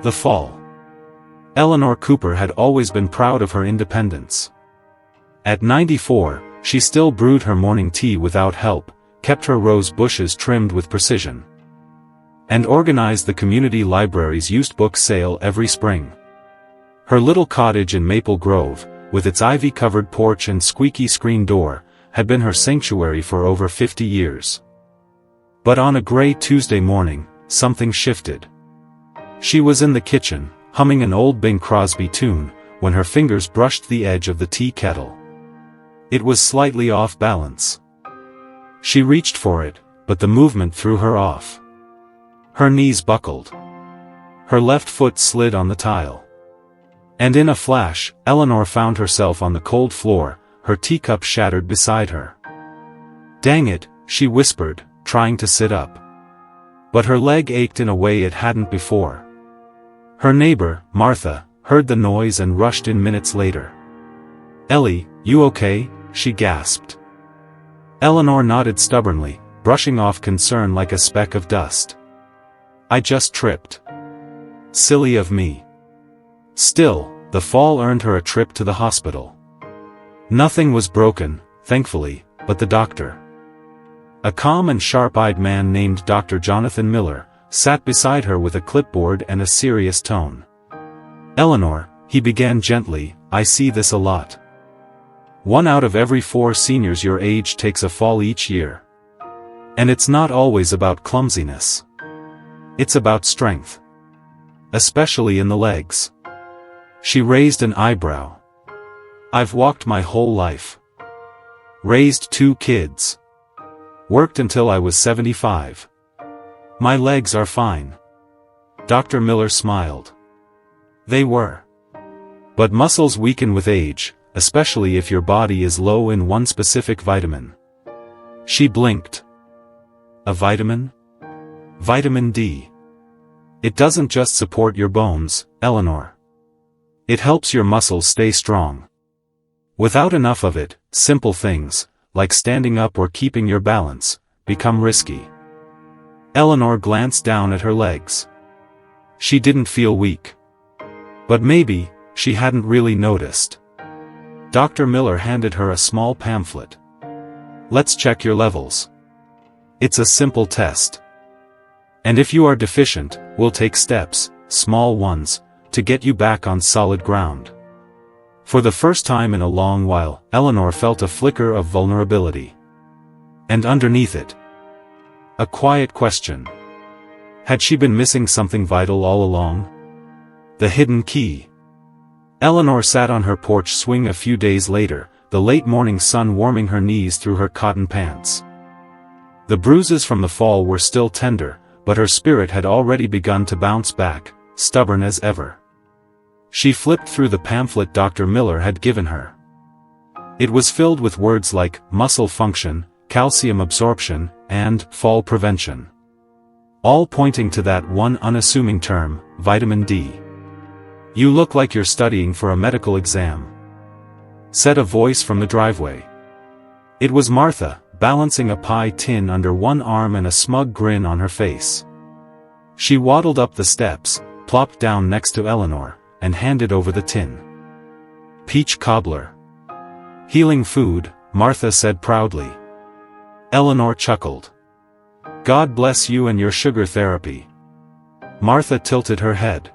The fall. Eleanor Cooper had always been proud of her independence. At 94, she still brewed her morning tea without help, kept her rose bushes trimmed with precision, and organized the community library's used book sale every spring. Her little cottage in Maple Grove, with its ivy-covered porch and squeaky screen door, had been her sanctuary for over 50 years. But on a gray Tuesday morning, something shifted. She was in the kitchen, humming an old Bing Crosby tune, when her fingers brushed the edge of the tea kettle. It was slightly off balance. She reached for it, but the movement threw her off. Her knees buckled. Her left foot slid on the tile. And in a flash, Eleanor found herself on the cold floor, her teacup shattered beside her. "Dang it," she whispered, trying to sit up. But her leg ached in a way it hadn't before. Her neighbor, Martha, heard the noise and rushed in minutes later. "Ellie, you okay?" she gasped. Eleanor nodded stubbornly, brushing off concern like a speck of dust. "I just tripped. Silly of me." Still, the fall earned her a trip to the hospital. Nothing was broken, thankfully, but the doctor. A calm and sharp-eyed man named Dr. Jonathan Miller sat beside her with a clipboard and a serious tone. "Eleanor," he began gently, "I see this a lot. 1 out of every 4 seniors your age takes a fall each year. And it's not always about clumsiness. It's about strength. Especially in the legs." She raised an eyebrow. "I've walked my whole life. Raised 2 kids. Worked until I was 75. My legs are fine." Dr. Miller smiled. "They were. But muscles weaken with age, especially if your body is low in one specific vitamin." She blinked. "A vitamin?" "Vitamin D. It doesn't just support your bones, Eleanor. It helps your muscles stay strong. Without enough of it, simple things, like standing up or keeping your balance, become risky." Eleanor glanced down at her legs. She didn't feel weak. But maybe, she hadn't really noticed. Dr. Miller handed her a small pamphlet. "Let's check your levels. It's a simple test. And if you are deficient, we'll take steps, small ones, to get you back on solid ground." For the first time in a long while, Eleanor felt a flicker of vulnerability. And underneath it, a quiet question. Had she been missing something vital all along? The hidden key. Eleanor sat on her porch swing a few days later, the late morning sun warming her knees through her cotton pants. The bruises from the fall were still tender, but her spirit had already begun to bounce back, stubborn as ever. She flipped through the pamphlet Dr. Miller had given her. It was filled with words like muscle function, calcium absorption, and fall prevention. All pointing to that one unassuming term, vitamin D. "You look like you're studying for a medical exam," said a voice from the driveway. It was Martha, balancing a pie tin under one arm and a smug grin on her face. She waddled up the steps, plopped down next to Eleanor, and handed over the tin. "Peach cobbler. Healing food," Martha said proudly. Eleanor chuckled. "God bless you and your sugar therapy." Martha tilted her head.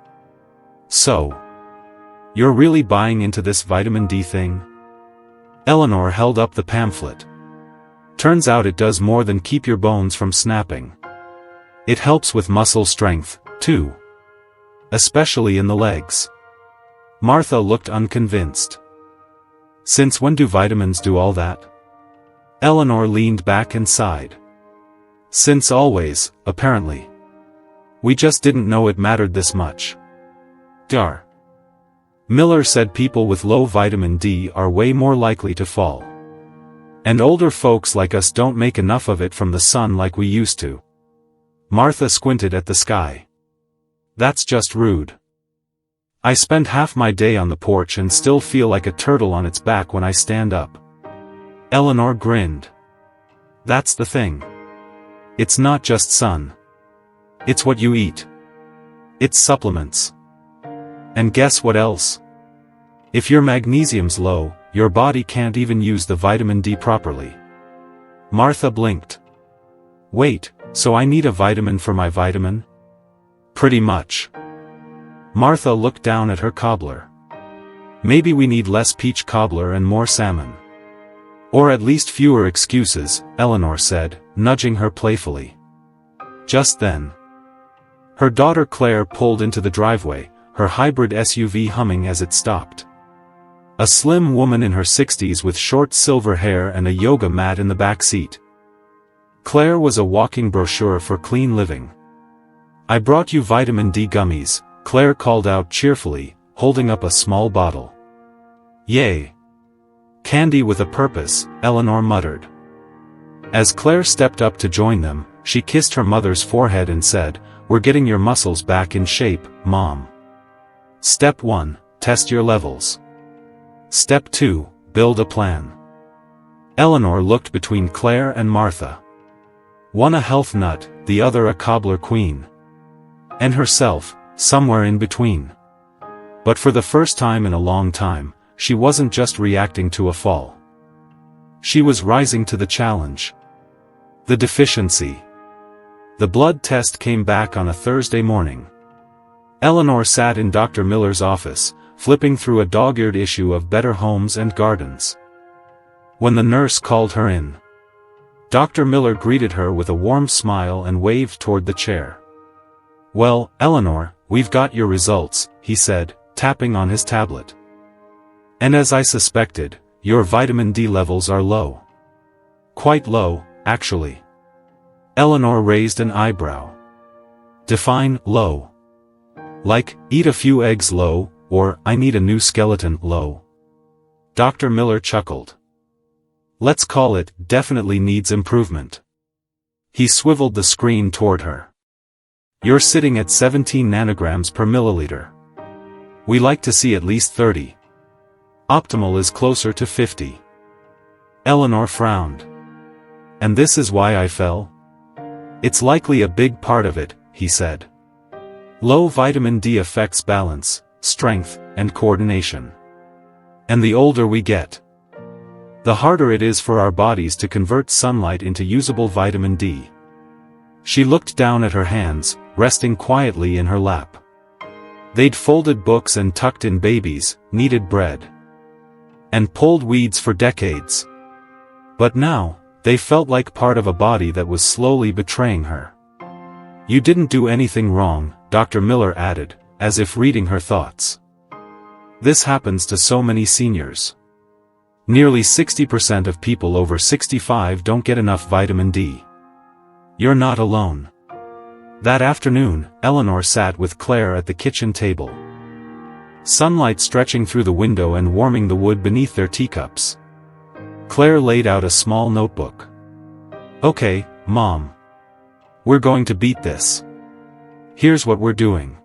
"So, you're really buying into this vitamin D thing?" Eleanor held up the pamphlet. "Turns out it does more than keep your bones from snapping. It helps with muscle strength, too. Especially in the legs." Martha looked unconvinced. "Since when do vitamins do all that?" Eleanor leaned back and sighed. "Since always, apparently. We just didn't know it mattered this much." Dar. Miller said people with low vitamin D are way more likely to fall. And older folks like us don't make enough of it from the sun like we used to. Martha squinted at the sky. "That's just rude. I spend half my day on the porch and still feel like a turtle on its back when I stand up." Eleanor grinned. "That's the thing. It's not just sun. It's what you eat. It's supplements. And guess what else? If your magnesium's low, your body can't even use the vitamin D properly. Martha blinked. Wait, so I need a vitamin for my vitamin? Pretty much. Martha looked down at her cobbler. Maybe we need less peach cobbler and more salmon. Or at least fewer excuses, Eleanor said, nudging her playfully. Just then, her daughter Claire pulled into the driveway, her hybrid SUV humming as it stopped. A slim woman in her 60s with short silver hair and a yoga mat in the back seat. Claire was a walking brochure for clean living. I brought you vitamin D gummies, Claire called out cheerfully, holding up a small bottle. Yay! Candy with a purpose, Eleanor muttered. As Claire stepped up to join them, she kissed her mother's forehead and said, "We're getting your muscles back in shape, Mom. Step 1, test your levels. Step 2, build a plan." Eleanor looked between Claire and Martha. One a health nut, the other a cobbler queen. And herself, somewhere in between. But for the first time in a long time, she wasn't just reacting to a fall. She was rising to the challenge. The deficiency. The blood test came back on a Thursday morning. Eleanor sat in Dr. Miller's office, flipping through a dog-eared issue of Better Homes and Gardens. When the nurse called her in, Dr. Miller greeted her with a warm smile and waved toward the chair. "Well, Eleanor, we've got your results," he said, tapping on his tablet. "And as I suspected, your vitamin D levels are low. Quite low, actually." Eleanor raised an eyebrow. "Define low. Like, eat a few eggs low, or I need a new skeleton low?" Dr. Miller chuckled. "Let's call it, definitely needs improvement." He swiveled the screen toward her. "You're sitting at 17 nanograms per milliliter. We like to see at least 30. Optimal is closer to 50. Eleanor frowned. "And this is why I fell?" "It's likely a big part of it," he said. "Low vitamin D affects balance, strength, and coordination. And the older we get, the harder it is for our bodies to convert sunlight into usable vitamin D." She looked down at her hands, resting quietly in her lap. They'd folded books and tucked in babies, kneaded bread, and pulled weeds for decades. But now, they felt like part of a body that was slowly betraying her. "You didn't do anything wrong," Dr. Miller added, as if reading her thoughts. "This happens to so many seniors. Nearly 60% of people over 65 don't get enough vitamin D. You're not alone." That afternoon, Eleanor sat with Claire at the kitchen table. Sunlight stretching through the window and warming the wood beneath their teacups. Claire laid out a small notebook. "Okay, Mom. We're going to beat this. Here's what we're doing.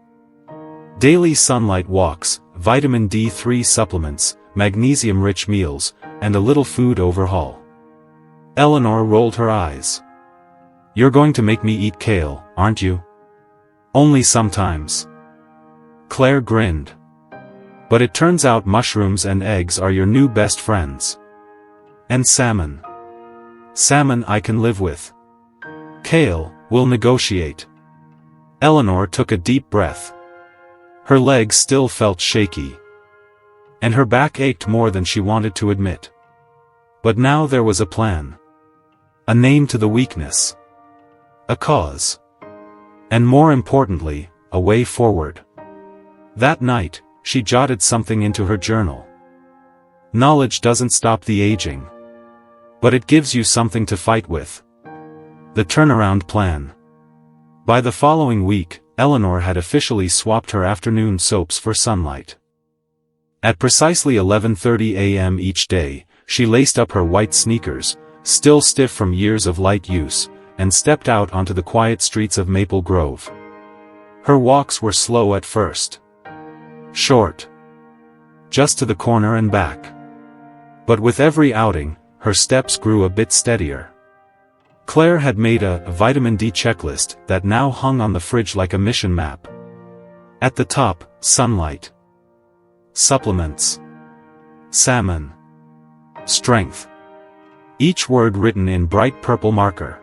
Daily sunlight walks, vitamin D3 supplements, magnesium-rich meals, and a little food overhaul." Eleanor rolled her eyes. "You're going to make me eat kale, aren't you?" "Only sometimes." Claire grinned. "But it turns out mushrooms and eggs are your new best friends. And salmon. Salmon I can live with. Kale, we'll negotiate." Eleanor took a deep breath. Her legs still felt shaky. And her back ached more than she wanted to admit. But now there was a plan. A name to the weakness. A cause. And more importantly, a way forward. That night, she jotted something into her journal. Knowledge doesn't stop the aging. But it gives you something to fight with. The turnaround plan. By the following week, Eleanor had officially swapped her afternoon soaps for sunlight. At precisely 11:30 a.m. each day, she laced up her white sneakers, still stiff from years of light use, and stepped out onto the quiet streets of Maple Grove. Her walks were slow at first. Short. Just to the corner and back. But with every outing, her steps grew a bit steadier. Claire had made a vitamin D checklist that now hung on the fridge like a mission map. At the top, sunlight. supplements, salmon, strength. Each word written in bright purple marker.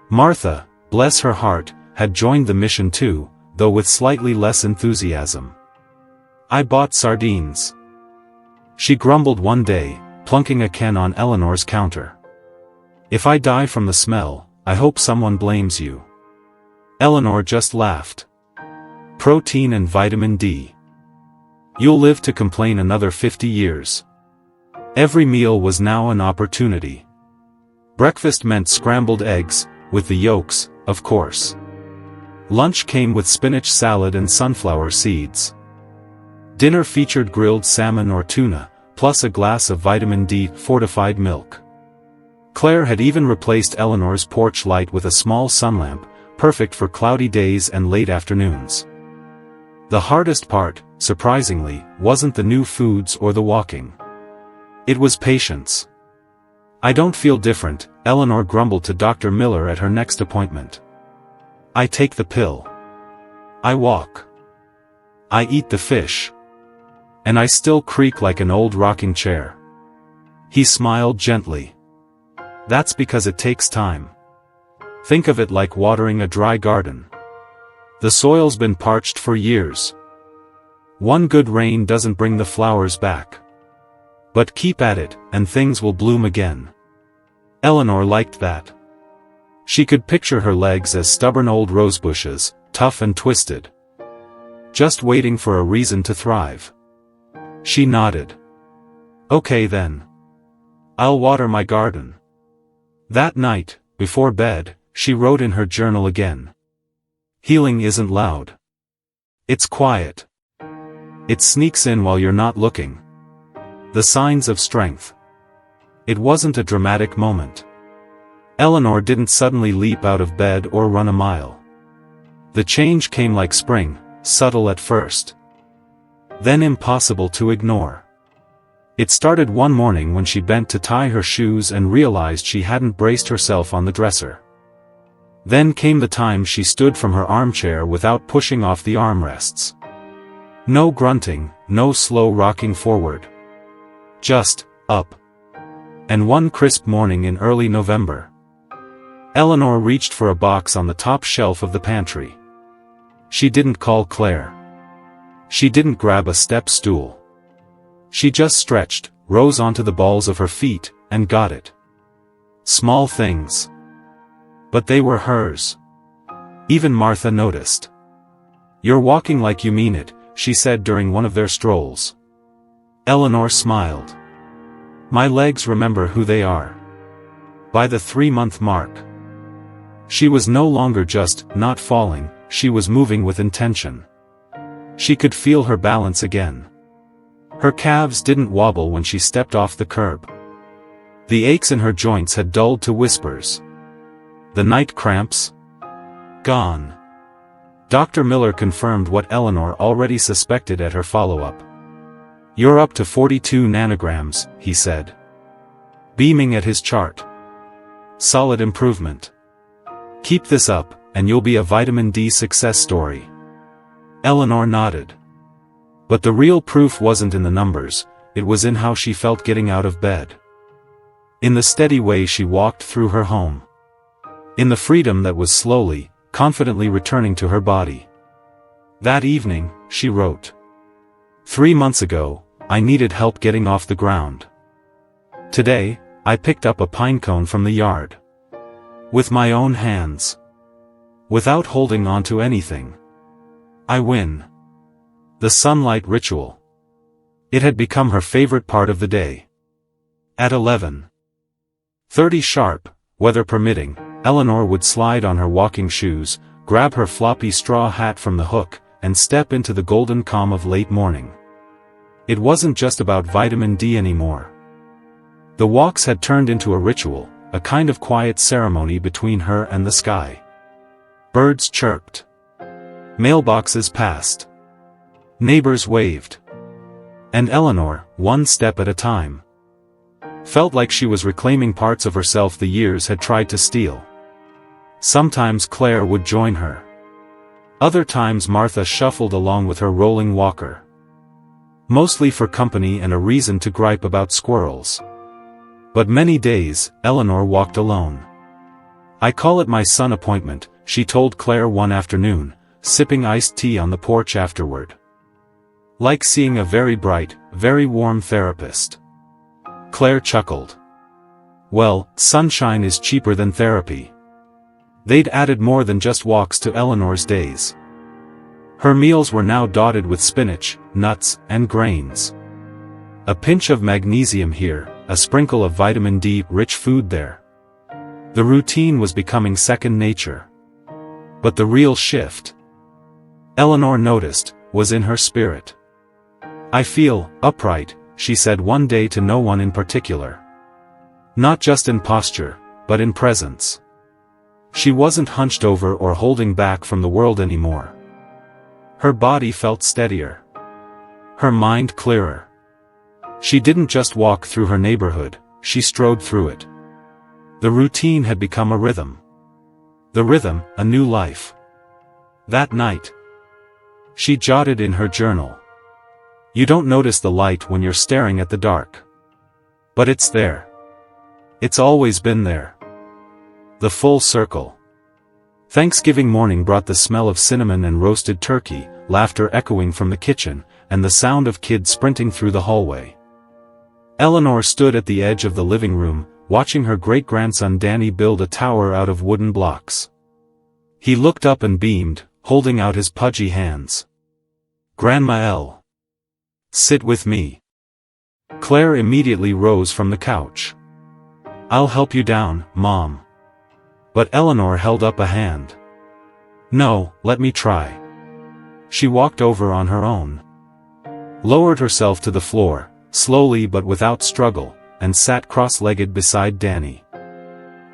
Martha, bless her heart, had joined the mission too, though with slightly less enthusiasm. I bought sardines, she grumbled one day, plunking a can on Eleanor's counter. If I die from the smell, I hope someone blames you. Eleanor just laughed. Protein and vitamin D. You'll live to complain another 50 years. Every meal was now an opportunity. Breakfast meant scrambled eggs, with the yolks, of course. Lunch came with spinach salad and sunflower seeds. Dinner featured grilled salmon or tuna, plus a glass of vitamin D fortified milk. Claire had even replaced Eleanor's porch light with a small sunlamp, perfect for cloudy days and late afternoons. The hardest part, surprisingly, wasn't the new foods or the walking. It was patience. I don't feel different, Eleanor grumbled to Dr. Miller at her next appointment. I take the pill. I walk. I eat the fish. And I still creak like an old rocking chair. He smiled gently. That's because it takes time. Think of it like watering a dry garden. The soil's been parched for years. One good rain doesn't bring the flowers back. But keep at it, and things will bloom again. Eleanor liked that. She could picture her legs as stubborn old rosebushes, tough and twisted. Just waiting for a reason to thrive. She nodded. Okay then. I'll water my garden. That night, before bed, she wrote in her journal again. Healing isn't loud. It's quiet. It sneaks in while you're not looking. The signs of strength. It wasn't a dramatic moment. Eleanor didn't suddenly leap out of bed or run a mile. The change came like spring, subtle at first. Then impossible to ignore. It started one morning when she bent to tie her shoes and realized she hadn't braced herself on the dresser. Then came the time she stood from her armchair without pushing off the armrests. No grunting, no slow rocking forward. Just, up. And one crisp morning in early November, Eleanor reached for a box on the top shelf of the pantry. She didn't call Claire. She didn't grab a step stool. She just stretched, rose onto the balls of her feet, and got it. Small things. But they were hers. Even Martha noticed. You're walking like you mean it, she said during one of their strolls. Eleanor smiled. My legs remember who they are. By the 3-month mark. She was no longer just not falling, she was moving with intention. She could feel her balance again. Her calves didn't wobble when she stepped off the curb. The aches in her joints had dulled to whispers. The night cramps? Gone. Dr. Miller confirmed what Eleanor already suspected at her follow-up. You're up to 42 nanograms, he said. Beaming at his chart. Solid improvement. Keep this up, and you'll be a vitamin D success story. Eleanor nodded. But the real proof wasn't in the numbers, it was in how she felt getting out of bed. In the steady way she walked through her home. In the freedom that was slowly, confidently returning to her body. That evening, she wrote. 3 months ago, I needed help getting off the ground. Today, I picked up a pine cone from the yard. With my own hands. Without holding on to anything. I win. The sunlight ritual. It had become her favorite part of the day. At 11:30 sharp, weather permitting, Eleanor would slide on her walking shoes, grab her floppy straw hat from the hook, and step into the golden calm of late morning. It wasn't just about vitamin D anymore. The walks had turned into a ritual, a kind of quiet ceremony between her and the sky. Birds chirped. Mailboxes passed. Neighbors waved. And Eleanor, one step at a time, felt like she was reclaiming parts of herself the years had tried to steal. Sometimes Claire would join her. Other times Martha shuffled along with her rolling walker. mostly for company and a reason to gripe about squirrels. But many days, Eleanor walked alone. "I call it my sun appointment," she told Claire one afternoon, sipping iced tea on the porch afterward. "Like seeing a very bright, very warm therapist." Claire chuckled. Well, sunshine is cheaper than therapy. They'd added more than just walks to Eleanor's days. Her meals were now dotted with spinach, nuts, and grains. A pinch of magnesium here, a sprinkle of vitamin D-rich food there. The routine was becoming second nature. But the real shift, Eleanor noticed, was in her spirit. "I feel upright," she said one day to no one in particular. Not just in posture, but in presence. She wasn't hunched over or holding back from the world anymore. Her body felt steadier. Her mind clearer. She didn't just walk through her neighborhood, she strode through it. The routine had become a rhythm. The rhythm, a new life. That night, she jotted in her journal. "You don't notice the light when you're staring at the dark. But it's there. It's always been there." The full circle. Thanksgiving morning brought the smell of cinnamon and roasted turkey, laughter echoing from the kitchen, and the sound of kids sprinting through the hallway. Eleanor stood at the edge of the living room, watching her great-grandson Danny build a tower out of wooden blocks. He looked up and beamed, holding out his pudgy hands. "Grandma L. Sit with me." Claire immediately rose from the couch. "I'll help you down, Mom." But Eleanor held up a hand. "No, let me try." She walked over on her own. Lowered herself to the floor, slowly but without struggle, and sat cross-legged beside Danny.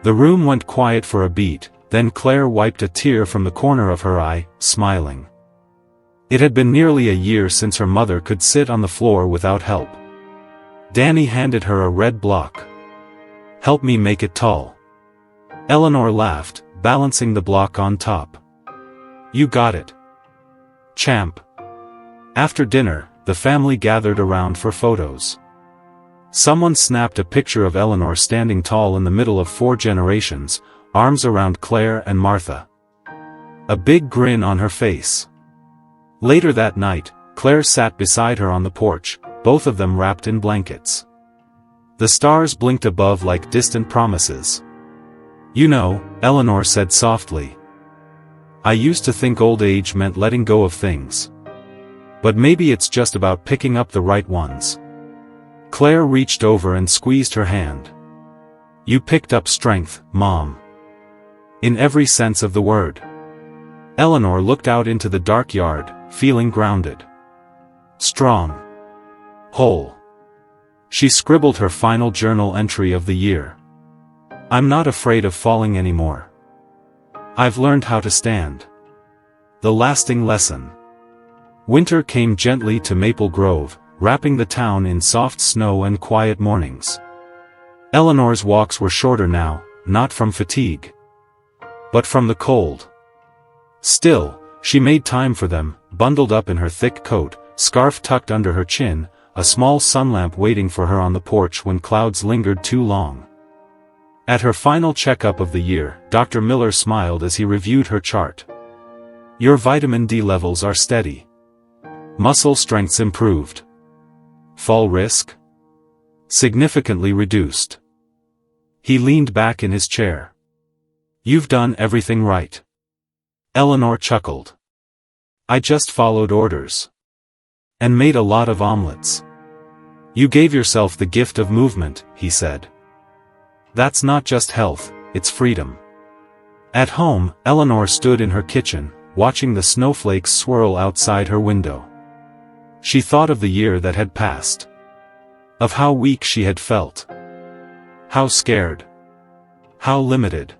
The room went quiet for a beat, then Claire wiped a tear from the corner of her eye, smiling. It had been nearly a year since her mother could sit on the floor without help. Danny handed her a red block. "Help me make it tall." Eleanor laughed, balancing the block on top. "You got it, champ." After dinner, the family gathered around for photos. Someone snapped a picture of Eleanor standing tall in the middle of 4 generations, arms around Claire and Martha. A big grin on her face. Later that night, Claire sat beside her on the porch, both of them wrapped in blankets. The stars blinked above like distant promises. "You know," Eleanor said softly, "I used to think old age meant letting go of things. But maybe it's just about picking up the right ones." Claire reached over and squeezed her hand. "You picked up strength, Mom. In every sense of the word." Eleanor looked out into the dark yard, feeling grounded. Strong. Whole. She scribbled her final journal entry of the year. "I'm not afraid of falling anymore. I've learned how to stand." The lasting lesson. Winter came gently to Maple Grove, wrapping the town in soft snow and quiet mornings. Eleanor's walks were shorter now, not from fatigue, but from the cold. Still, she made time for them, bundled up in her thick coat, scarf tucked under her chin, a small sunlamp waiting for her on the porch when clouds lingered too long. At her final checkup of the year, Dr. Miller smiled as he reviewed her chart. "Your vitamin D levels are steady. Muscle strength's improved. Fall risk? Significantly reduced." He leaned back in his chair. "You've done everything right." Eleanor chuckled. "I just followed orders. And made a lot of omelets." "You gave yourself the gift of movement," he said. "That's not just health, it's freedom." At home, Eleanor stood in her kitchen, watching the snowflakes swirl outside her window. She thought of the year that had passed. Of how weak she had felt. How scared. How limited.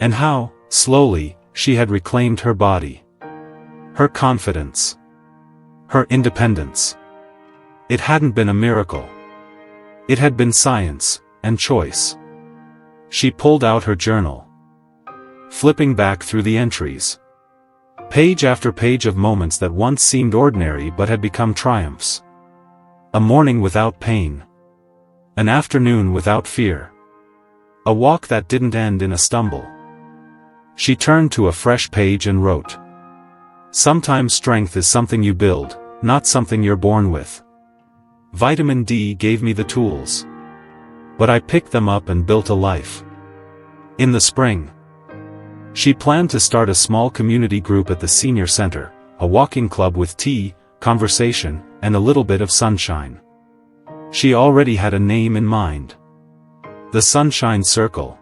And how, slowly, she had reclaimed her body. Her confidence. Her independence. It hadn't been a miracle. It had been science, and choice. She pulled out her journal. Flipping back through the entries. Page after page of moments that once seemed ordinary but had become triumphs. A morning without pain. An afternoon without fear. A walk that didn't end in a stumble. She turned to a fresh page and wrote. Sometimes strength is something you build, not something you're born with. Vitamin D gave me the tools. But I picked them up and built a life. In the spring, she planned to start a small community group at the senior center, a walking club with tea, conversation, and a little bit of sunshine. She already had a name in mind. The Sunshine Circle.